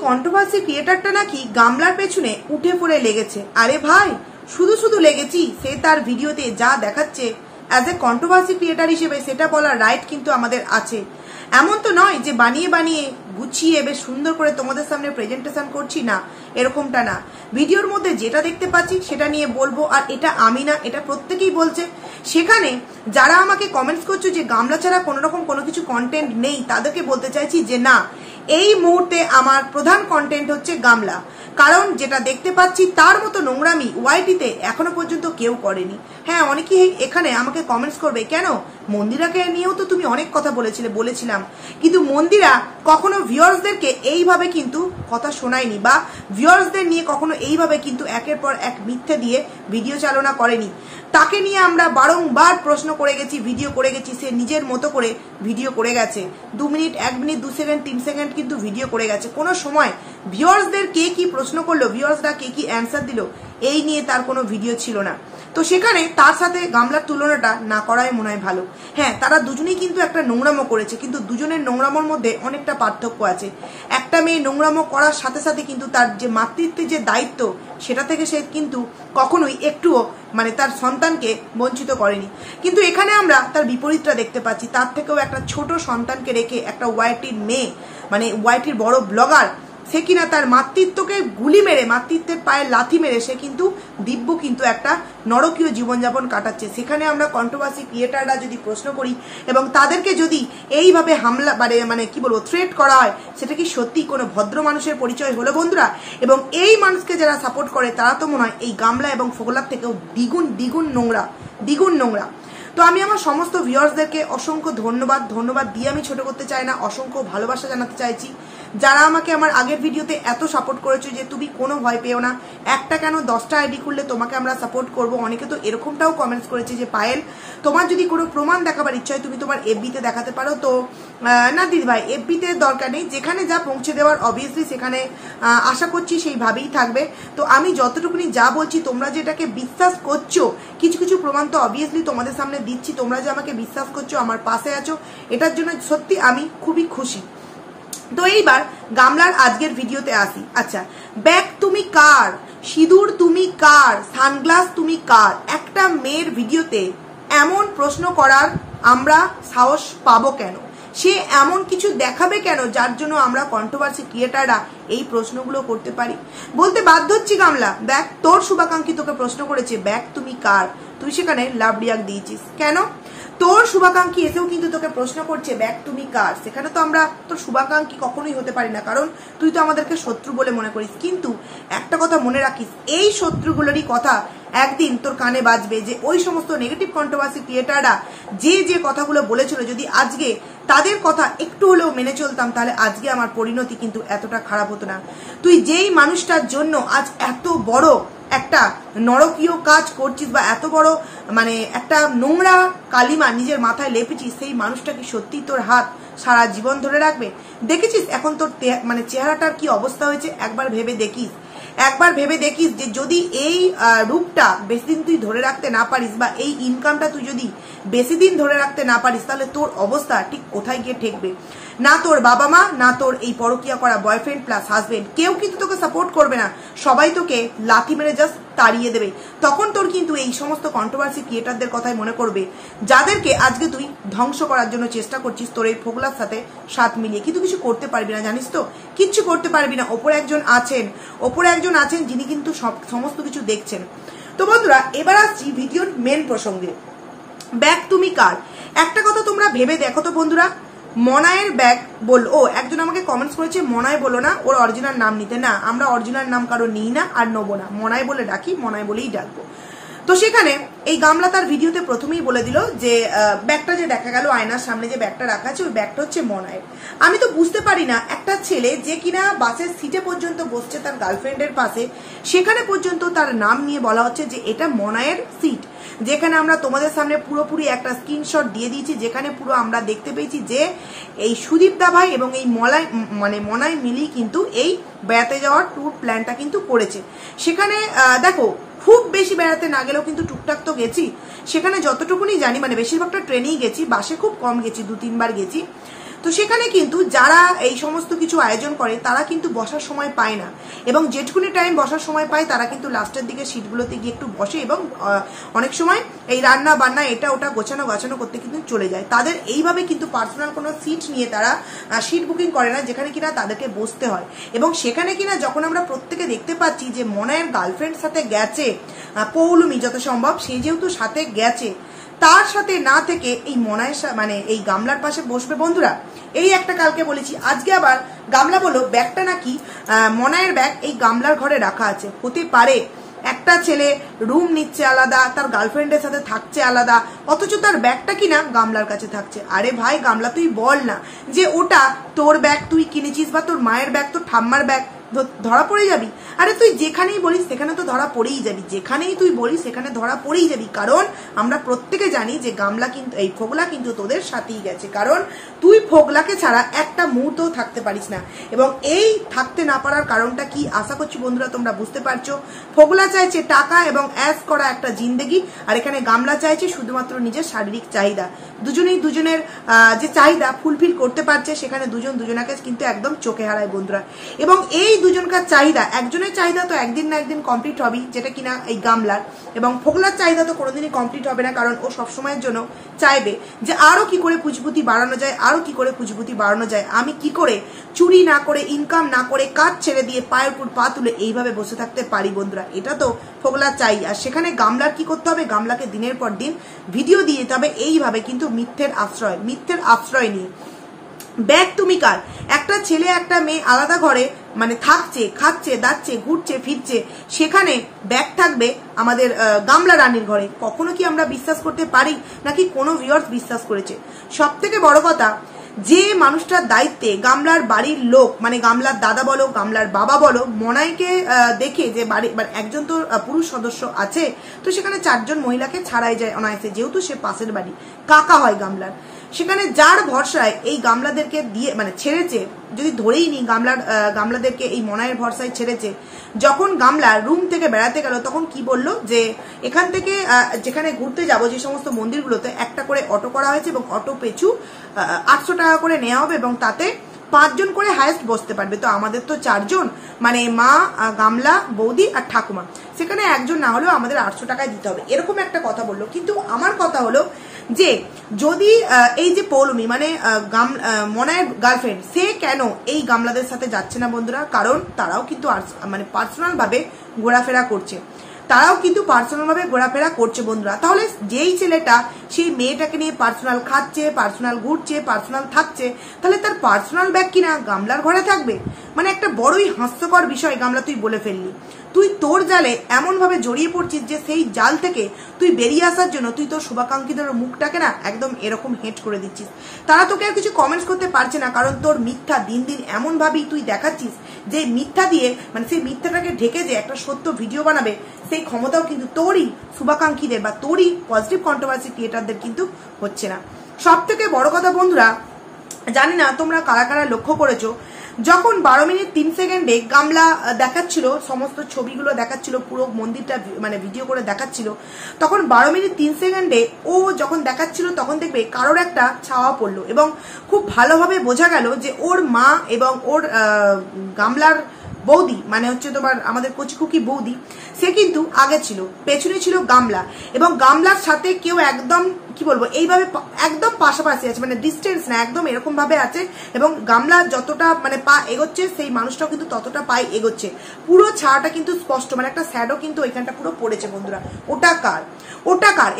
Controversy ক্রিয়েটারটা নাকি গামলার পেছনে উঠে পড়ে লেগেছে। আরে ভাই, শুধু শুধু লেগেছি, সে তার ভিডিওতে যা দেখাচ্ছে অ্যাজ এ কন্ট্রোভার্সি ক্রিয়েটার হিসেবে সেটা বলার রাইট কিন্তু আমাদের আছে। এমন তো নয় যে বানিয়ে বানিয়ে গুছিয়ে বেশ সুন্দর করে তোমাদের সামনে প্রেজেন্টেশন করছি, না, এরকমটা না। ভিডিওর মধ্যে যেটা দেখতে পাচ্ছি সেটা নিয়ে বলবো, আর এটা আমি না, এটা প্রত্যেকেই বলছে। সেখানে যারা আমাকে কমেন্টস করছো যে গামলা ছাড়া কোনোরকম কোনো কিছু কন্টেন্ট নেই, তাদেরকে বলতে চাইছি যে না, এই মুহূর্তে আমার প্রধান কন্টেন্ট হচ্ছে গামলা। কারণ যেটা দেখতে পাচ্ছি তার মতো নোংরামি ওয়াইটিতে এখনো পর্যন্ত কেউ করেনি। হ্যাঁ, অনেকেই এখানে আমাকে কমেন্টস করবে, কেন মন্দিরাকে নিয়েও তো তুমি অনেক কথা বলেছিলাম, কিন্তু মন্দিরা কখনো ভিউয়ার্সদেরকে এইভাবে কিন্তু কথা শোনায়নি, বা ভিউয়ার্সদের নিয়ে কখনো এইভাবে কিন্তু একের পর এক মিথ্যে দিয়ে ভিডিও চালনা করেনি। তাকে নিয়ে আমরা বারংবার প্রশ্ন করে গেছি, ভিডিও করে গেছি, সে নিজের মতো করে ভিডিও করে গেছে। 2 মিনিট, 1 মিনিট, 2 সেকেন্ড, 3 সেকেন্ড কিন্তু ভিডিও করে গেছে। কোনো সময় ভিউয়ার্সদের কে কি প্রশ্ন করলো, ভিউয়ার্সরা কে কি অ্যান্সার দিল, এই নিয়ে তার কোনো ভিডিও ছিল না। তো সেখানে তার সাথে গামলার তুলনাটা না করাই মনে হয় ভালো। হ্যাঁ, তারা দুজনেই কিন্তু একটা নোংরামো করেছে, কিন্তু দুজনের নোংরামোর মধ্যে অনেকটা পার্থক্য আছে। একটা মেয়ে নোংরামো করার সাথে সাথে কিন্তু তার যে মাতৃত্বের যে দায়িত্ব, সেটা থেকে সে কিন্তু কখনোই একটুও মানে তার সন্তানকে বঞ্চিত করেনি। কিন্তু এখানে আমরা তার বিপরীতটা দেখতে পাচ্ছি। তার থেকেও একটা ছোট সন্তানকে রেখে একটা ওয়াইটির মেয়ে, মানে ওয়াইটির বড় ব্লগার, সে কিনা তার মাতৃত্বকে গুলি মেরে, মাতৃত্বের পায়ে লাথি মেরে সে কিন্তু দিব্য কিন্তু একটা নরকীয় জীবনযাপন কাটাচ্ছে। সেখানে আমরা কন্ট্রোভার্সি ক্রিয়েটাররা যদি প্রশ্ন করি এবং তাদেরকে যদি এইভাবে হামলা মানে কি বলবো থ্রেট করা হয়, সেটা কি সত্যি কোনো ভদ্র মানুষের পরিচয় হলো বন্ধুরা? এবং এই মানুষকে যারা সাপোর্ট করে তারা তো মনে হয় এই গামলা এবং ফোগলার থেকেও দ্বিগুণ নোংরা। তো আমি আমার সমস্ত ভিউয়ার্সদেরকে অসংখ্য ধন্যবাদ দিয়ে আমি ছোট করতে চাই না, অসংখ্য ভালোবাসা জানাতে চাইছি। যারা আমাকে আমার আগের ভিডিওতে এত সাপোর্ট করেছো যে তুমি কোনো ভয় পেও না, একটা কেন 10টা আইডি খুললে তোমাকে আমরা সাপোর্ট করব। অনেকে তো এরকমটাও কমেন্টস করেছে যে পায়েল, তোমার যদি কোনো প্রমাণ দেখাবার ইচ্ছা হয় তুমি তোমার এফবিতে দেখাতে পারো। তো না দিদি ভাই, এফবিতে দরকার নেই, যেখানে যা পৌঁছে দেওয়ার অবভিয়াসলি সেখানে আশা করছি সেইভাবেই থাকবে। তো আমি যতটুকুনি যা বলছি তোমরা যেটাকে বিশ্বাস করছো, কিছু কিছু প্রমাণ তো অবভিয়াসলি তোমাদের সামনে দিচ্ছি, তোমরা যে আমাকে বিশ্বাস করছো, আমার পাশে আছো, এটার জন্য সত্যি আমি খুবই খুশি। তো এইবার গামলার আজকের ভিডিওতে আসি। আচ্ছা, ব্যাগ তুমি কার, সিঁদুর তুমি কার, সানগ্লাস তুমি কার? একটা মেয়ের ভিডিওতে এমন প্রশ্ন করার আমরা সাহস পাবো কেন? সে এমন কিছু দেখাবে কেন যার জন্য আমরা কন্ট্রোভার্সি ক্রিয়েটাররা এই প্রশ্নগুলো করতে পারি? বলতে বাধ্য হচ্ছি গামলা, দেখ তোর শুভাকাঙ্ক্ষী তোকে প্রশ্ন করেছে ব্যাগ তুমি কার, তুই সেখানে লাভ রিয়াক্ট দিয়েছিস কেন? তোর শুভাকাঙ্ক্ষী এসেও কিন্তু তোকে প্রশ্ন করছে ব্যাগ তুমি কার, সেখানে তো আমরা তোর শুভাকাঙ্ক্ষী কখনোই হতে পারি না, কারণ তুই তো আমাদেরকে শত্রু বলে মনে করিস। কিন্তু একটা কথা মনে রাখিস, এই শত্রুগুলোরই কথা একদিন তোর কানে বাজবে, যে ওই সমস্ত নেগেটিভ কন্ট্রোভার্সি ক্রিয়েটাররা যে কথাগুলো বলেছিল, যদি আজকে তাদের কথা একটু হলেও মেনে চলতাম, তাহলে আজকে আমার পরিণতি কিন্তু এতটা খারাপ হতো না। তুই যেই মানুষটার জন্য আজ এত বড় একটা নরকীয় কাজ করছিস, বা এত বড় মানে একটা নোংরা কালিমা নিজের মাথায় লেপেছিস, সেই মানুষটা কি সত্যি তোর হাত সারা জীবন ধরে রাখবে? দেখেছিস এখন তোর মানে চেহারাটার কি অবস্থা হয়েছে? একবার ভেবে দেখিস যে যদি এই রূপটা বেশি দিন তুই ধরে রাখতে না পারিস, বা এই ইনকামটা তুই যদি বেশি দিন ধরে রাখতে না পারিস, তাহলে তোর অবস্থা ঠিক কোথায় গিয়ে ঠেকবে? না তোর বাবা মা, না তোর এই পরকিয়া করা বয়ফ্রেন্ড প্লাস হাজবেন্ড, কেউ কিন্তু তোকে সাপোর্ট করবে না, সবাই তোকে লাথি মেরে জাস্ট তাড়িয়ে দেবে। তখন তোর কিন্তু এই সমস্ত কন্ট্রোভার্সি ক্রিয়েটারদের কথাই মনে করবে, যাদেরকে আজকে তুই ধ্বংস করার জন্য চেষ্টা করছিস তোর এই ফোগলার সাথে সাথ মিলিয়ে। কিন্তু কিছু করতে পারবি না, জানিস তো, কিচ্ছু করতে পারবি না। ওপরে একজন আছেন যিনি কিন্তু সমস্ত কিছু দেখছেন। তো বন্ধুরা, এবার আসছি ভিডিওর মেন প্রসঙ্গে, ব্যাগ তুমি কার। একটা কথা তোমরা ভেবে দেখো তো বন্ধুরা, মনায়ের ব্যাগ বললো, একজন আমাকে কমেন্টস করেছে মনায় বলো না, ওর অরিজিনাল নাম নিতে। না, আমরা অরিজিনাল নাম কারো নিই না আর নেবো না, মনায় বলে ডাকি, মনায় বলেই ডাকবো। তো সেখানে এই গামলা তার ভিডিওতে প্রথমেই বলে দিল যে ব্যাগটা যে দেখা গেল আয়নার সামনে যে ব্যাগটা রাখা আছে, ওই ব্যাগটা হচ্ছে মনায়ের। আমি তো বুঝতে পারি না, একটা ছেলে যে কিনা বাসের সিটে পর্যন্ত বসছে তার গার্লফ্রেন্ডের পাশে, সেখানে পর্যন্ত তার নাম নিয়ে বলা হচ্ছে যে এটা মনায়ের সিট, যেখানে আমরা তোমাদের সামনে পুরোপুরি একটা স্ক্রিনশট দিয়ে দিয়েছি, যেখানে পুরো আমরা দেখতে পেয়েছি যে এই সুদীপ দা ভাই এবং এই মনাই মিলি কিন্তু এই বেড়াতে যাওয়ার ট্যুর প্ল্যানটা কিন্তু করেছে। সেখানে দেখো, খুব বেশি বেড়াতে না গেলেও কিন্তু টুকটাক তো গেছি। সেখানে যতটুকুনি জানি, মানে বেশিরভাগটা ট্রেনেই গেছি, বাসে খুব কম গেছি, 2-3 বার গেছি। তো সেখানে কিন্তু যারা এই সমস্ত কিছু আয়োজন করে তারা কিন্তু বসার সময় পায় না, এবং যেটুকুনি টাইম বসার সময় পায় তারা কিন্তু লাস্টের দিকে সিটগুলোতে গিয়ে একটু বসে, এবং অনেক সময় এই রান্না বান্না এটা ওটা গোছানো করতে কিন্তু চলে যায়। তাদের এইভাবে কিন্তু পার্সোনাল কোনো সিট নিয়ে তারা সিট বুকিং করে না, যেখানে কিনা তাদেরকে বসতে হয়। এবং সেখানে কিনা যখন আমরা প্রত্যেকে দেখতে পাচ্ছি যে মনায়ের গার্লফ্রেন্ড সাথে গেছে পৌলুমি, যত সম্ভব সে যেহেতু সাথে গেছে, তার সাথে না থেকে এই মনায়ের মানে এই গামলার পাশে বসবে বন্ধুরা। এই একটা কালকে বলেছি, আজকে আবার গামলা বলল ব্যাগটা নাকি মনায়ের ব্যাগ এই গামলার ঘরে রাখা আছে। হতে পারে একটা ছেলে রুম নিচ্ছে আলাদা, তার গার্লফ্রেন্ডের সাথে থাকছে আলাদা, অথচ তার ব্যাগটা কিনা গামলার কাছে থাকছে। আরে ভাই গামলা, তুই বল না যে ওটা তোর ব্যাগ, তুই কিনেছিস, বা তোর মায়ের ব্যাগ, তোর ঠাম্মার ব্যাগ, ধরা পড়ে যাবি। আরে তুই যেখানেই বলিস সেখানে তো ধরা পড়েই যাবি, যেখানেই তুই বলিস সেখানে ধরা পড়েই যাবি। কারণ আমরা প্রত্যেকে জানি যে গামলা কিন্তু এই ফোগলা কিন্তু তোদের সাথেই গেছে, কারণ তুই ফোগলাকে ছাড়া একটা মুহূর্তও থাকতে পারিস না। এবং এই থাকতে না পারার কারণটা কি আশা করছি বন্ধুরা তোমরা বুঝতে পারছো। ফোগলা চাইছে টাকা এবং অ্যাশ করা একটা জিন্দেগি, আর এখানে গামলা চাইছে শুধুমাত্র নিজের শারীরিক চাহিদা। দুজনেই দুজনের যে চাহিদা ফুলফিল করতে পারছে, সেখানে দুজন দুজনাকে কিন্তু একদম চোখে হারায় বন্ধুরা। এবং এই দুজনকার চাহিদা, একজনের চাহিদা তো একদিন না একদিন কমপ্লিট হবেই, যেটা কিনা এই গামলার, এবং ফোগলার চাহিদা তো কোনোদিনই কমপ্লিট হবে না, কারণ ও সবসময়ের জন্য চাইবে যে আরো কি করে পুঁজিপুতি বাড়ানো যায়, আরো কি করে পুঁজিপুতি বাড়ানো যায়, আমি কি করে চুরি না করে, ইনকাম না করে, কাজ ছেড়ে দিয়ে পায়ের উপর পা তুলে এইভাবে বসে থাকতে পারি বন্ধুরা। এটা তো ফোগলা চাই। আর সেখানে গামলার কি করতে হবে, গামলাকে দিনের পর দিন ভিডিও দিয়ে দিতে হবে এইভাবে, কিন্তু মিথ্যের আশ্রয় নিয়ে। ব্যাগ তুমি কার? একটা ছেলে একটা মেয়ে আলাদা ঘরে মানে থাকছে, খাচ্ছে, দাচ্ছে, ঘুরছে, ফিরছে, সেখানে ব্যাগ থাকবে আমাদের গামলা রানীর ঘরে। কখনো কি আমরা বিশ্বাস করতে পারি? নাকি কোনো ভিউয়ার্স বিশ্বাস করেছে? সব থেকে বড় কথা, যে মানুষটার দায়িত্বে গামলার বাড়ির লোক, মানে গামলার দাদা বলো, গামলার বাবা বলো, মনাইকে দেখে যে বাড়ি মানে একজন তো পুরুষ সদস্য আছে, তো সেখানে 4 জন মহিলাকে ছাড়াই যায় অনায়াসে, যেহেতু সে পাশের বাড়ি, কাকা হয় গামলার। সেখানে যার ভরসায় এই গামলাদেরকে দিয়ে মানে ছেড়েছে, যদি ধরেই নি গামলাদেরকে এই মনায়ের ভরসায় ছেড়েছে, যখন গামলা রুম থেকে বেড়াতে গেল তখন কি বলল যে এখান থেকে যেখানে ঘুরতে যাব, যে সমস্ত মন্দিরগুলোতে একটা করে অটো করা হয়েছে, এবং অটো পিছু 800 টাকা করে নেওয়া হবে, এবং তাতে 5 জন করে হায়েস্ট বসতে পারবে। তো আমাদের তো 4 জন, মানে মা, গামলা, বৌদি আর ঠাকুমা, সেখানে একজন না হলেও আমাদের 800 টাকায় দিতে হবে, এরকম একটা কথা বললো। কিন্তু আমার কথা হলো যে যদি এই যে পৌলুমি মানে মনায়ের গার্লফ্রেন্ড, সে কেন এই গামলাদের সাথে যাচ্ছে না বন্ধুরা? কারণ তারাও কিন্তু মানে পার্সোনাল ভাবে ঘোরাফেরা করছে, বন্ধুরা। তাহলে যেই ছেলেটা সেই মেয়েটাকে নিয়ে পার্সোনাল খাচ্ছে, পার্সোনাল ঘুরছে, পার্সোনাল থাকছে, তাহলে তার পার্সোনাল ব্যাগ কিনা গামলার ঘরে থাকবে? মানে একটা বড়ই হাস্যকর বিষয় গামলা তুই বলে ফেললি। তুই তোর জালে এমন ভাবে জড়িয়ে পড়ছিস যে সেই জাল থেকে তুই বেরিয়ে আসার জন্য তুই তোর শুভাকাঙ্ক্ষীদের মুখটাকে না একদম এরকম হেট করে দিচ্ছিস। তারা তোকে আর কিছু কমেন্টস করতে পারছে না, কারণ তোর মিথ্যা দিন দিন এমন ভাবেই তুই দেখাচ্ছিস যে মিথ্যা দিয়ে মানে সেই মিথ্যাটাকে ঢেকে যে একটা সত্য ভিডিও বানাবে, সেই ক্ষমতাও কিন্তু তোরই শুভাকাঙ্ক্ষীদের বা তোরই পজিটিভ কন্ট্রোভার্সি ক্রিয়েটারদের কিন্তু হচ্ছে না। সব থেকে বড় কথা বন্ধুরা, জানি না তোমরা কারা কারা লক্ষ্য করেছো, যখন 12 মিনিট 3 সেকেন্ডে গামলা দেখাচ্ছিল, সমস্ত ছবিগুলো দেখাচ্ছিল, পুরো মন্দিরটা মানে ভিডিও করে দেখাচ্ছিল, তখন 12 মিনিট 3 সেকেন্ডে ও যখন দেখাচ্ছিল তখন দেখবে কারোর একটা ছাওয়া পড়লো, এবং খুব ভালোভাবে বোঝা গেল যে ওর মা এবং ওর গামলার বৌদি, মানে হচ্ছে তোমার আমাদের কচিকুকি বৌদি, সে কিন্তু আগে ছিল, পেছনে ছিল গামলা, এবং গামলার সাথে কেউ একদম কি বলবো এইভাবে একদম পাশাপাশি আছে, মানে ডিস্টেন্স না, একদম এরকম ভাবে আছে, এবং গামলা যতটা মানে পা এগোচ্ছে সেই মানুষটাও কিন্তু ততটা পায়ে এগোচ্ছে। পুরো ছায়াটা কিন্তু স্পষ্ট, মানে একটা শ্যাডো কিন্তু ওইখানটা পুরো পড়েছে বন্ধুরা। ওটা কার?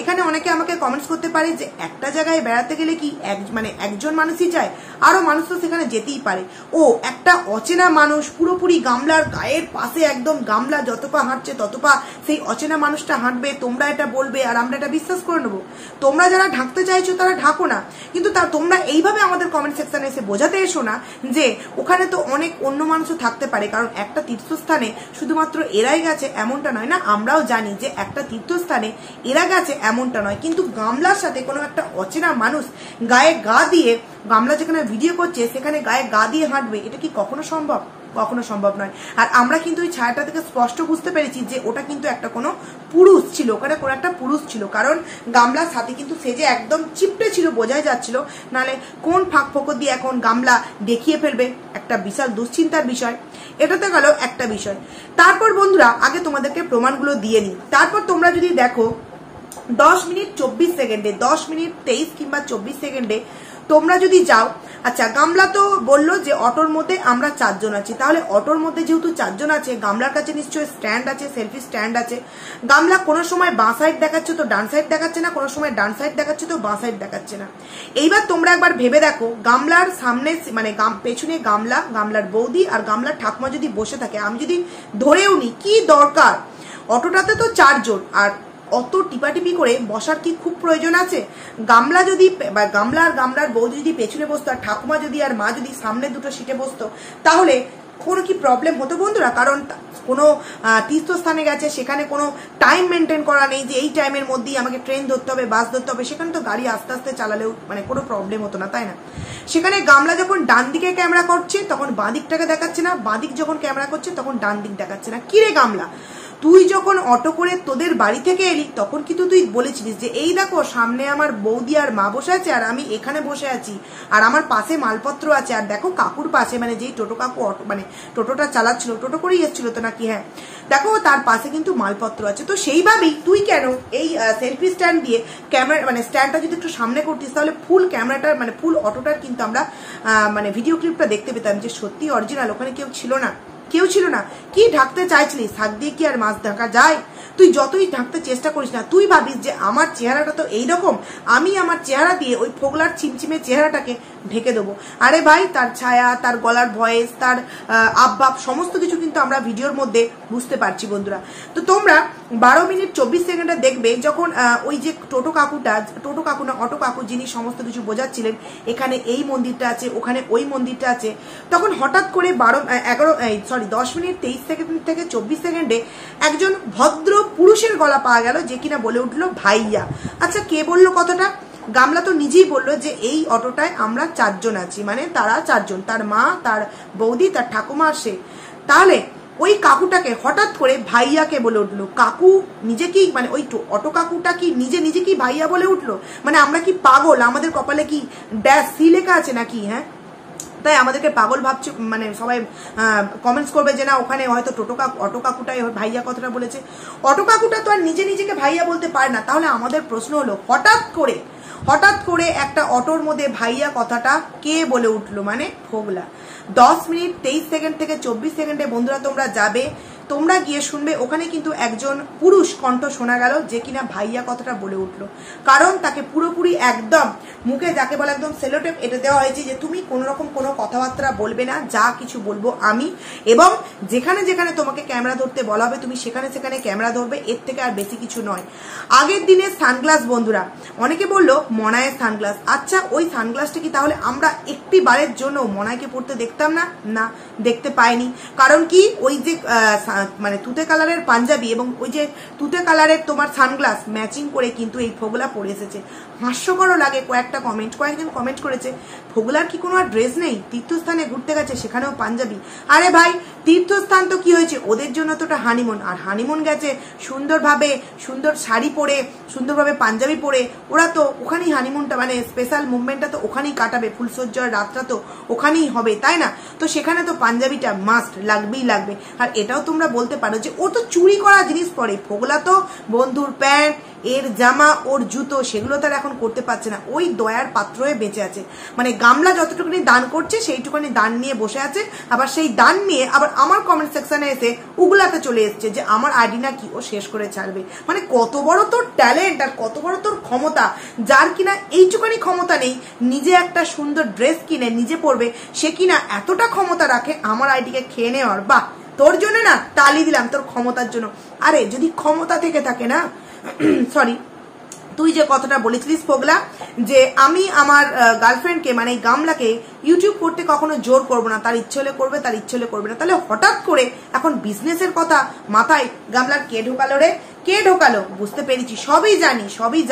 এখানে অনেকে আমাকে কমেন্টস করতে পারে যে একটা জায়গায় বেড়াতে গেলে কি মানে একজন মানুষই যায়? আরো মানুষ তো সেখানে যেতেই পারে। ও একটা অচেনা মানুষ পুরোপুরি গামলার গায়ের পাশে, একদম গামলা যত পা হাঁটছে তত পা সেই অচেনা মানুষটা হাঁটবে, তোমরা এটা বলবে আর আমরা এটা বিশ্বাস করে নেবো। তোমরা যারা ঢাকতে চাইছো তারা ঢাকো না, কিন্তু তোমরা এইভাবে আমাদের কমেন্ট সেকশনে এসে বোঝাতে এসো না যে ওখানে তো অনেক অন্য মানুষও থাকতে পারে, কারণ একটা তীর্থস্থানে শুধুমাত্র এরাই গেছে এমনটা নয় না। আমরাও জানি যে একটা তীর্থস্থানে এরা গেছে এমনটা নয়, কিন্তু গামলার সাথে কোনো একটা অচেনা মানুষ গায়ে গা দিয়ে, গামলা যেখানে ভিডিও করছে সেখানে গায়ে গা দিয়ে হাঁটবে, এটা কি কখনো সম্ভব? কখনো সম্ভব নয়। আর আমরা কিন্তু ওই ছায়াটা থেকে স্পষ্ট বুঝতে পেরেছি যে ওটা কিন্তু একটা কোনো পুরুষ ছিল, ওখানে কোনো একটা পুরুষ ছিল, কারণ গামলার সাথে কিন্তু সেজে একদম চিপটে ছিল, বোঝাই যাচ্ছিল, নাহলে কোন ফাঁক ফোকর দিয়ে এখন গামলা দেখিয়ে ফেলবে, একটা বিশাল দুশ্চিন্তার বিষয়। এটাতে গেল একটা বিষয়। তারপর বন্ধুরা আগে তোমাদেরকে প্রমাণগুলো দিয়ে নিই, তারপর তোমরা যদি দেখো 10 মিনিট 24 সেকেন্ডে, 10 মিনিট 23 কিংবা 24 সেকেন্ডে তোমরা যদি যাও, আচ্ছা গামলা তো বললো যে অটোর মধ্যে আমরা 4 জন আছি, তাহলে অটোর মধ্যে যেহেতু 4 জন আছে, গামলার কাছে নিশ্চয়ই স্ট্যান্ড আছে, সেলফি স্ট্যান্ড আছে। গামলা কোনো সময় বাঁ সাইড দেখাচ্ছে তো ডান সাইড দেখাচ্ছে না, কোনো সময় ডান সাইড দেখাচ্ছে তো বাঁ সাইড দেখাচ্ছে না। এইবার তোমরা একবার ভেবে দেখো, গামলার সামনে মানে পেছনে গামলা, গামলার বৌদি আর গামলার ঠাকুমা যদি বসে থাকে, আমি যদি ধরেও নি, কি দরকার? অটোটাতে তো 4 জন, আর অত টিপাটিপি করে বসার কি খুব প্রয়োজন আছে? গামলা যদি গামলা আর গামলার বৌদি যদি পেছনে বসতো, আর ঠাকুমা যদি আর মা যদি সামনে দুটো সিটে বসতো, তাহলে কোনো কি প্রবলেম হতো বন্ধুরা? কারণ কোনো তীর্থস্থানে গেছে, সেখানে কোনো টাইম মেনটেন করা নেই যে এই টাইমের মধ্যেই আমাকে ট্রেন ধরতে হবে, বাস ধরতে হবে, সেখানে তো গাড়ি আস্তে আস্তে চালালেও মানে কোনো প্রবলেম হতো না, তাই না? সেখানে গামলা যখন ডান দিকে ক্যামেরা করছে তখন বাঁ দিকটাকে দেখাচ্ছে না, বাঁ দিক যখন ক্যামেরা করছে তখন ডান দিক দেখাচ্ছে না। কিরে গামলা, তুই যখন অটো করে তোদের বাড়ি থেকে এলি তখন কিন্তু তুই বলেছিলিস যে এই দেখো সামনে আমার বৌদি আর মা বসে আছে, আর আমি এখানে বসে আছি, আর আমার পাশে মালপত্র আছে, আর দেখো কাকুর পাশে, মানে যেই টোটো কাকু মানে টোটোটা চালাচ্ছিল, টোটো করেই এসেছিল তো নাকি, হ্যাঁ দেখো তার পাশে কিন্তু মালপত্র আছে। তো সেইভাবেই তুই কেন এই সেলফি স্ট্যান্ড দিয়ে ক্যামেরা মানে স্ট্যান্ডটা যদি একটু সামনে করতিস, তাহলে ফুল ক্যামেরাটার মানে ফুল অটোটার কিন্তু আমরা মানে ভিডিও ক্লিপটা দেখতে পেতাম যে সত্যি অরিজিনাল, ওখানে কেউ ছিল না, কেউ ছিল না। কি ঢাকতে চাইছিলি? শাক দিয়ে কি আর মাছ ঢাকা যায়? তুই যতই ঢাকতে চেষ্টা করিস না, তুই ভাবিস যে আমার চেহারাটা তো এইরকম, আমি আমার চেহারা দিয়ে ওই ফোগলার চিমচিমে চেহারাটাকে ঢেকে দেবো। আরে ভাই, তার ছায়া, তার গলার ভয়েস, তার আবভাব সমস্ত কিছু কিন্তু আমরা ভিডিওর মধ্যে বুঝতে পারছি বন্ধুরা। তো তোমরা 12 মিনিট 24 সেকেন্ডে দেখবে যখন ওই যে টোটো কাকু না অটো কাকু যিনি সমস্ত কিছু বোঝাচ্ছিলেন, এখানে এই মন্দিরটা আছে, ওখানে ওই মন্দিরটা আছে, তখন হঠাৎ করে 10 মিনিট 23 সেকেন্ড থেকে 24 সেকেন্ডে একজন ভদ্র পুরুষের গলা পাওয়া গেল, যে কিনা বলে উঠলো ভাইয়া। আচ্ছা কে বললো কথাটা? গামলা তো নিজেই বললো যে এই অটোটায় আমরা 4 জন আছি, মানে তারা 4 জন, তার মা, তার বৌদি, তার ঠাকুমা, সে। তাহলে ওই কাকুটাকে হঠাৎ করে ভাইয়াকে বলে উঠলো। কাকু নিজে কি মানে ওই অটো কাকুটা কি নিজে কি ভাইয়া বলে উঠলো? মানে আমরা কি পাগল? আমাদের কপালে কি ড্যাশ সি লেখা আছে নাকি? হ্যাঁ, তাই আমাদেরকে পাগল ভাবছে, মানে সবাই কমেন্টস করবে যে না ওখানে হয়তো অটো কাকুটাই ভাইয়া কথাটা বলেছে। অটো কাকুটা তো আর নিজেকে ভাইয়া বলতে পারে না। তাহলে আমাদের প্রশ্ন হলো, হঠাৎ করে একটা অটোর মধ্যে ভাইয়া কথাটা কে বলে উঠলো? মানে ফোগলা। 10 মিনিট 23 সেকেন্ড থেকে 24 সেকেন্ডে বন্ধুরা তোমরা যাবে, তোমরা গিয়ে শুনবে ওখানে কিন্তু একজন পুরুষ কণ্ঠ শোনা গেল, যে কিনা ভাইয়া কথাটা বলে উঠলো। কারণ তাকে পুরোপুরি একদম মুখে যাকে বলে একদম সেলোটেপ এটা দেওয়া হয়েছে যে তুমি কোনো রকম কোনো কথাবার্তা বলবে না, যা কিছু বলবো আমি, এবং যেখানে যেখানে তোমাকে ক্যামেরা ধরতে বলা হবে তুমি সেখানে ক্যামেরা ধরবে, এর থেকে আর বেশি কিছু নয়। আগের দিনে সানগ্লাস বন্ধুরা, অনেকে বললো মনায়ের সানগ্লাস। আচ্ছা ওই সানগ্লাসটা কি তাহলে আমরা একটি বারের জন্য মনায়কে পড়তে দেখতাম না? না, দেখতে পাইনি। কারণ কি ওই যে মানে তুতে কালারের পাঞ্জাবি এবং ওই যে তুতে কালারের তোমার সানগ্লাস ম্যাচিং করে কিন্তু এই ফোগলা পরে এসেছে। হাস্যকরও লাগে। কয়েকজন কমেন্ট করেছে ফোগলার কি কোনো আর ড্রেস নেই? তীর্থস্থানে ঘুরতে গেছে সেখানেও পাঞ্জাবি। আরে ভাই, তীর্থস্থান তো কি হয়েছে, ওদের জন্য তো ওটা হানিমুন, আর হানিমুন গেছে সুন্দরভাবে, সুন্দর শাড়ি পরে, সুন্দরভাবে পাঞ্জাবি পরে, ওরা তো ওখানেই হানিমুনটা মানে স্পেশাল মুভমেন্টটা তো ওখানেই কাটাবে, ফুলসজ্জার রাতটা তো ওখানেই হবে, তাই না? তো সেখানে তো পাঞ্জাবিটা মাস্ট লাগবেই লাগবে। আর এটাও তোমরা বলতে পারো যে ও তো চুরি করা জিনিস পরে, ফোগলা তো বন্ধুর প্যান্ট, এর জামা, ওর জুতো, সেগুলো তার এখন করতে পারছে না, ওই দয়ার পাত্র হয়ে বেঁচে আছে। মানে গামলা যতটুকুনি দান করছে সেইটুকুনি দান নিয়ে বসে আছে, আবার সেই দান নিয়ে আবার আমার কমেন্ট সেকশনে এসে উগলাতে চলে এসছে যে আমার আইডি না কি ও শেষ করে ছাড়বে। মানে কত বড় তোর ট্যালেন্ট আর কত বড় তোর ক্ষমতা, যার কিনা এইটুকানি ক্ষমতা নেই নিজে একটা সুন্দর ড্রেস কিনে নিজে পরবে, সে কিনা এতটা ক্ষমতা রাখে আমার আইডিকে খেয়ে নেওয়ার। বাহ, তোর জন্য না তালি দিলাম, তোর ক্ষমতার জন্য। আরে যদি ক্ষমতা থেকে থাকে না, সরি, তুই যে কথাটা বলেছিলিস ফোগলা যে আমি আমার গার্লফ্রেন্ডকে মানে গামলাকে ইউটিউব করতে কখনো জোর করবো না, তার ইচ্ছে হলে করবে, তার ইচ্ছে হলে করবে না, তাহলে হঠাৎ করে এখন বিজনেসের কথা মাথায় গামলার কে ঢোকালো রে? কে ঢোকালো? বুঝতে পেরেছি, সবই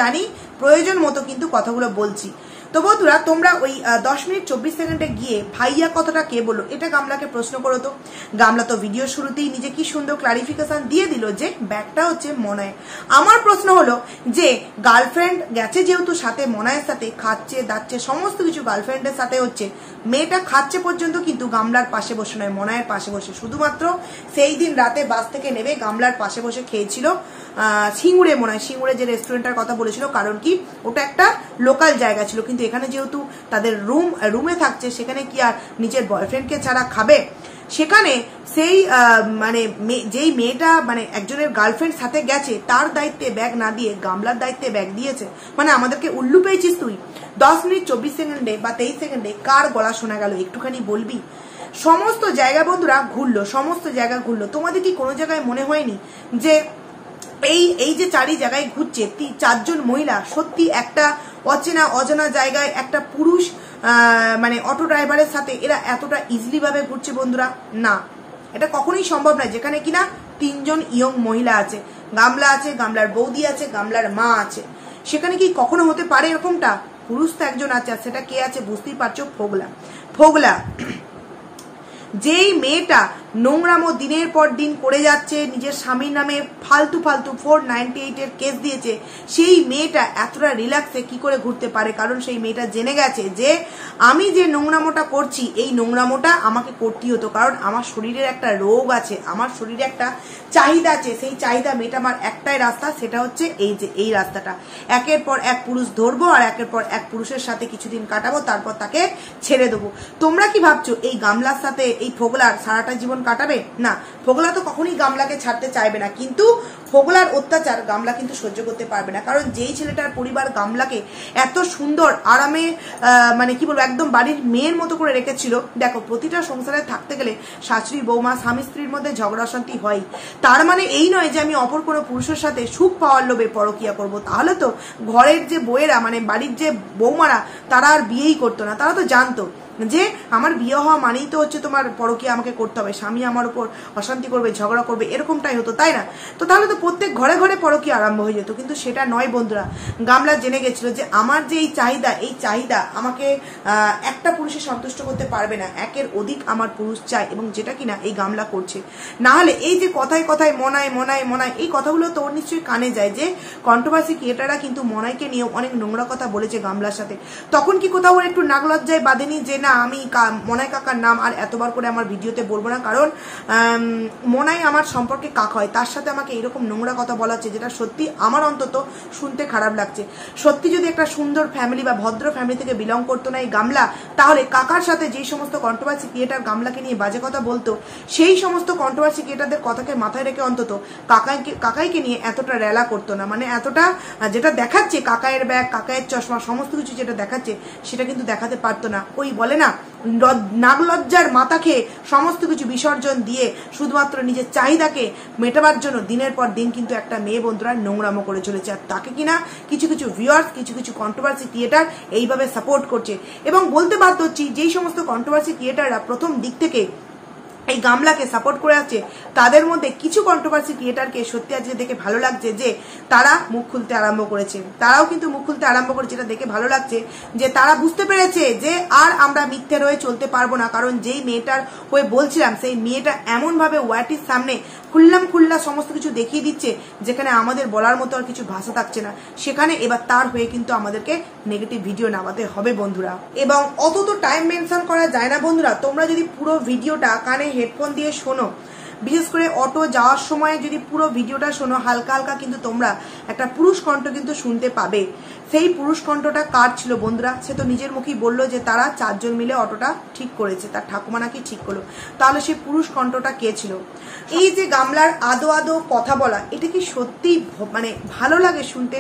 জানি, প্রয়োজন মতো কিন্তু কথাগুলো বলছি। তো বন্ধুরা তোমরা ওই 10 মিনিট 24 সেকেন্ডে গিয়ে ভাইয়া কথাটা কে বললো এটা গামলাকে প্রশ্ন করো তো। গামলা তো ভিডিও শুরুতেই নিজে কি সুন্দর ক্লারিফিকেশন দিয়ে দিল যে ব্যাগটা হচ্ছে মনায়। আমার প্রশ্ন হলো যে গার্লফ্রেন্ড গেছে যেহেতু সাথে মনায়ের সাথে খাচ্ছে দাচ্ছে সমস্ত কিছু গার্লফ্রেন্ডের সাথে হচ্ছে, মেয়েটা খাচ্ছে পর্যন্ত কিন্তু গামলার পাশে বসে নয়, মনায়ের পাশে বসে। শুধুমাত্র সেই দিন রাতে বাস থেকে নেমে গামলার পাশে বসে খেয়েছিল সিঙ্গুরে, মনে হয় সিঙ্গুরে যে রেস্টুরেন্টের কথা বলেছিল, কারণ কি ওটা একটা লোকাল জায়গা ছিল। কিন্তু এখানে যেহেতু তাদের রুমে থাকছে সেখানে কি আর নিজের বয়ফ্রেন্ডকে ছাড়া খাবে? সেখানে সেই মানে যেই মেয়েটা মানে একজনের গার্লফ্রেন্ড সাথে গেছে তার দায়িত্বে ব্যাগ না দিয়ে গামলার দায়িত্বে ব্যাগ দিয়েছে। মানে আমাদেরকে উল্লু পেয়েছিস তুই। 10 মিনিট 24 সেকেন্ডে বা 23 সেকেন্ডে কার গলা শোনা গেল একটুখানি বলবি? সমস্ত জায়গা বন্ধুরা ঘুরলো, সমস্ত জায়গা ঘুরলো। তোমাদের কি কোনো জায়গায় মনে হয়নি যে এই যে চারি জায়গায় ঘুরছে 4জন মহিলা সত্যি একটা অজানা জায়গায় একটা পুরুষ মানে অটো ড্রাইভারের সাথে এরা এতটা ইজিলি ভাবে ঘুরছে বন্ধুরা? না, এটা কখনোই সম্ভব নয়। যেখানে কিনা 3জন ইয়ং মহিলা আছে, গামলা আছে, গামলার বৌদি আছে, গামলার মা আছে, সেখানে কি কখনো হতে পারে এরকমটা? পুরুষ তো একজন আছে, আর সেটা কে আছে বুঝতেই পারছো, ফোগলা। যেই মেয়েটা নোংরামো দিনের পর দিন করে যাচ্ছে, নিজের স্বামীর নামে ফালতু 498 কেস দিয়েছে, সেই মেয়েটা এতটা রিল্যাক্সে কি করে ঘুরতে পারে? কারণ সেই মেয়েটা জেনে গেছে যে আমি যে নোংরামোটা করছি এই নোংরামোটা আমাকে করতেই হতো, কারণ আমার শরীরের একটা রোগ আছে, আমার শরীরে একটা চাহিদা আছে, সেই চাহিদা মেটাবার একটাই রাস্তা, সেটা হচ্ছে এই রাস্তাটা। একের পর এক পুরুষ ধরবো আর একের পর এক পুরুষের সাথে কিছুদিন কাটাবো, তারপর তাকে ছেড়ে দেবো। তোমরা কি ভাবছো এই গামলার সাথে এই ফোগলার সারাটা জীবন কাটাবে? না, ফোগলা তো কখনোই গামলাকে ছাড়তে চাইবে না, কিন্তু ফোগলার অত্যাচার গামলা কিন্তু সহ্য করতে পারবে না। কারণ যেই ছেলেটার পরিবার গামলাকে এত সুন্দর আরামে মানে কি বলবো একদম বাড়ির মেয়ের মতো করে রেখেছিল। দেখো, প্রতিটা সংসারে থাকতে গেলে শাশুড়ি বৌমা স্বামী স্ত্রীর মধ্যে ঝগড়া অশান্তি হয়। তার মানে এই নয় যে আমি অপর কোনো পুরুষের সাথে সুখ পাওয়ার লোভে পরকিয়া করব। তাহলে তো ঘরের যে বউয়েরা মানে বাড়ির যে বৌমারা তারা আর বিয়েই করতো না। তারা তো জানতো যে আমার বিয়ে হওয়া মানেই তো হচ্ছে তোমার পরকীয়া আমাকে করতে হবে, স্বামী আমার উপর অশান্তি করবে, ঝগড়া করবে, এরকমটাই হতো, তাই না? তো তাহলে তো প্রত্যেক ঘরে ঘরে পরকীয়া আরম্ভ হয়ে যেত। কিন্তু সেটা নয় বন্ধুরা। গামলা জেনে গেছিল যে আমার যে এই চাহিদা আমাকে একটা পুরুষে সন্তুষ্ট করতে পারবে না, একের অধিক আমার পুরুষ চাই, এবং যেটা কিনা এই গামলা করছে। না হলে এই যে কথায় কথায় মনায় এই কথাগুলো তো ওর নিশ্চয়ই কানে যায় যে কন্ট্রোভার্সি ক্রিয়েটাররা কিন্তু মনাইকে নিয়ে অনেক নোংরা কথা বলেছে গামলার সাথে। তখন কি কোথাও ওর একটু নাগলজ্জায় বাঁধেনি যে না আমি মনাই কাকার নাম আর এতবার করে আমার ভিডিওতে বলবো না, কারণ মনাই আমার সম্পর্কে কাকা হয়, তার সাথে আমাকে এরকম নোংরা কথা বলা হচ্ছে যেটা সত্যি আমার অন্তত শুনতে খারাপ লাগছে। সত্যি যদি একটা সুন্দর ফ্যামিলি বা ভদ্র ফ্যামিলি থেকে বিলং করতো না এই গামলা, তাহলে কাকার সাথে যেই সমস্ত কন্ট্রোভার্সি ক্রিয়েটার গামলাকে নিয়ে বাজে কথা বলতো, সেই সমস্ত কন্ট্রোভার্সি ক্রিয়েটারদের কথাকে মাথায় রেখে অন্তত কাকাইকে নিয়ে এতটা রেলা করতো না। মানে এতটা যেটা দেখাচ্ছে কাকায়ের ব্যাগ, কাকায়ের চশমা, সমস্ত কিছু যেটা দেখাচ্ছে সেটা কিন্তু দেখাতে পারতো না। ওই বলে না নাগলজ্জার মাথা খেয়ে সমস্ত কিছু বিসর্জন দিয়ে শুধুমাত্র নিজের চাহিদাকে মেটাবার জন্য দিনের পর দিন কিন্তু একটা মেয়ে বন্ধুরা নোংরামো করে চলেছে। আর তাকে কিনা কিছু ভিউয়ার্স, কিছু কন্ট্রোভার্সি ক্রিয়েটার এইভাবে সাপোর্ট করছে। এবং বলতে বাধ্য হচ্ছি যেই সমস্ত কন্ট্রোভার্সি ক্রিয়েটাররা প্রথম দিক থেকে এই গামলাকে সাপোর্ট করে আছে, তাদের মধ্যে কিছু কন্ট্রোভার্সি ক্রিয়েটারকে সত্যি আজকে দেখে ভালো লাগছে যে তারা মুখ খুলতে আরম্ভ করেছে। তারাও কিন্তু মুখ খুলতে আরম্ভ করেছে, এটা দেখে ভালো লাগছে যে তারা বুঝতে পেরেছে যে আর আমরা মিথ্যে রয়ে চলতে পারবো না। কারণ যেই মেয়েটার হয়ে বলছিলাম সেই মেয়েটা এমনভাবে ওয়াইটির সামনে খুল্লা সমস্ত কিছু দেখিয়ে দিচ্ছে যেখানে আমাদের বলার মতো আর কিছু ভাষা থাকছে না। সেখানে এবার তার হয়ে কিন্তু আমাদেরকে নেগেটিভ ভিডিও নামাতে হবে বন্ধুরা। এবং অত তো টাইম মেনশন করা যায় না বন্ধুরা। তোমরা যদি পুরো ভিডিওটা কানে হেডফোন দিয়ে শোনো, বিশেষ করে অটো যাওয়ার সময় যদি পুরো ভিডিওটা শোনো, হালকা হালকা কিন্তু তোমরা একটা পুরুষ কণ্ঠ কিন্তু শুনতে পাবে। সেই পুরুষ কণ্ঠটা কার ছিল বন্ধুরা? সে তো নিজের মুখেই বললো যে তারা 4 জন মিলে অটোটা ঠিক করেছে, তার ঠাকুমা নাকি ঠিক করলো। তাহলে সেই পুরুষ কণ্ঠটা কে ছিল? এই যে গামলার আদো কথা বলা, এটা কি সত্যি মানে ভালো লাগে শুনতে?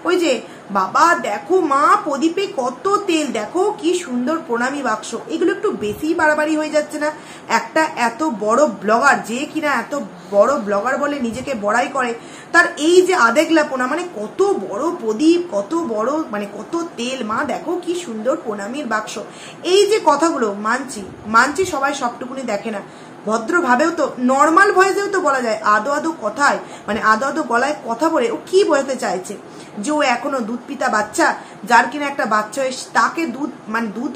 ওই যে বাবা দেখো মা প্রদীপে কত তেল, দেখো কি সুন্দর প্রণামী বাক্স, এগুলো একটু বেশি বাড়াবাড়ি হয়ে যাচ্ছে না? একটা এত বড় ব্লগার, যে কিনা এত বড় ব্লগার বলে নিজেকে বড়াই করে, তার এই যে আদেগলাপনা, মানে কত বড় প্রদীপ, কত বড় মানে কত তেল, মা দেখো কি সুন্দর প্রণামীর বাক্স, এই যে কথাগুলো মানছি সবাই সবটুকুনি দেখে না। ভদ্রভাবেও তো নর্মাল ভয়েসেও তো বলা যায়, আদো আদো কথায় মানে আদো আদো গলায় কথা বলে ও কি বোঝাতে চাইছে যে ও এখনো দুধ পিতা বাচ্চা, যার কিনা একটা বাচ্চা হয়ে তাকে দুধ মানে দুধ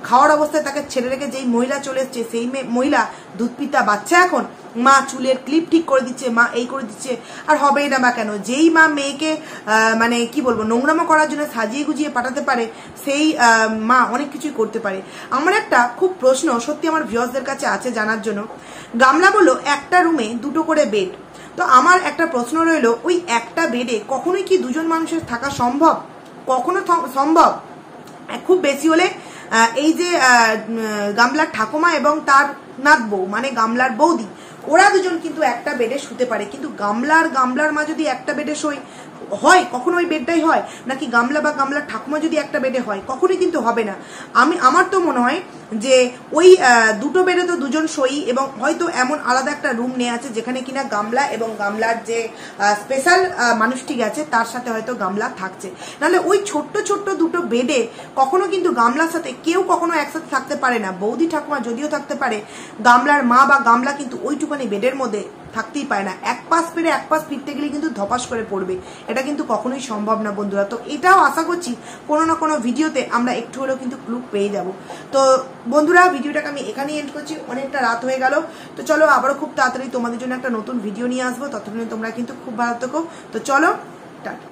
খাওয়ার অবস্থায় তাকে ছেড়ে রেখে যেই মহিলা চলে এসছে সেই মহিলা দুধ পিতা বাচ্চা এখন, মা চুলের ক্লিপ ঠিক করে দিচ্ছে, মা এই করে দিচ্ছে, আর হবেই না বা কেন? যেই মা মেয়েকে মানে কি বলবো নোংরামো করার জন্য সাজিয়ে গুজিয়ে পাঠাতে পারে সেই মা অনেক কিছুই করতে পারে। আমার একটা খুব প্রশ্ন সত্যি আমার ভিউয়ার্সদের কাছে আছে জানার জন্য। গামলা বললো একটা রুমে দুটো করে বেড, তো আমার একটা প্রশ্ন রইলো ওই একটা বেডে কখনোই কি দুজন মানুষের থাকা সম্ভব? কখনো সম্ভব? খুব বেশি হলে এই যে গামলার ঠাকুমা এবং তার নাত বউ মানে গামলার বৌদি, ওরা দুজন কিন্তু একটা বেডে শুতে পারে, কিন্তু গামলার মা যদি একটা বেডে শোয় হয় কখনো ওই বেডটাই হয় নাকি গামলা বা গামলার ঠাকুমা যদি একটা বেডে হয়? কখনোই কিন্তু হবে না। আমার তো মনে হয় যে ওই দুটো বেডে তো দুজন শোই এবং হয়তো এমন আলাদা একটা রুম নিয়ে আছে যেখানে কিনা গামলা এবং গামলার যে স্পেশাল মানুষটি গেছে তার সাথে হয়তো গামলা থাকছে। নাহলে ওই ছোট্ট ছোট্ট দুটো বেডে কখনো কিন্তু গামলার সাথে কেউ কখনো একসাথে থাকতে পারে না। বৌদি ঠাকুমা যদিও থাকতে পারে, গামলার মা বা গামলা কিন্তু ওইটুখানি বেডের মধ্যে থাকতেই পারে না। এক পাশ পেরে এক পাশ ফিরতে গেলে কিন্তু ধপাস করে পড়বে, এটা কিন্তু কখনোই সম্ভব না বন্ধুরা। তো এটাও আশা করছি কোনো না কোনো ভিডিওতে আমরা একটু হলেও কিন্তু ক্লু পেয়ে যাব। তো বন্ধুরা ভিডিওটাকে আমি এখানেই এন্ড করছি, অনেকটা রাত হয়ে গেল। তো চলো আবারও খুব তাড়াতাড়ি তোমাদের জন্য একটা নতুন ভিডিও নিয়ে আসবো, ততক্ষণে তোমরা কিন্তু খুব ভালো থেকো। তো চলো টাটা।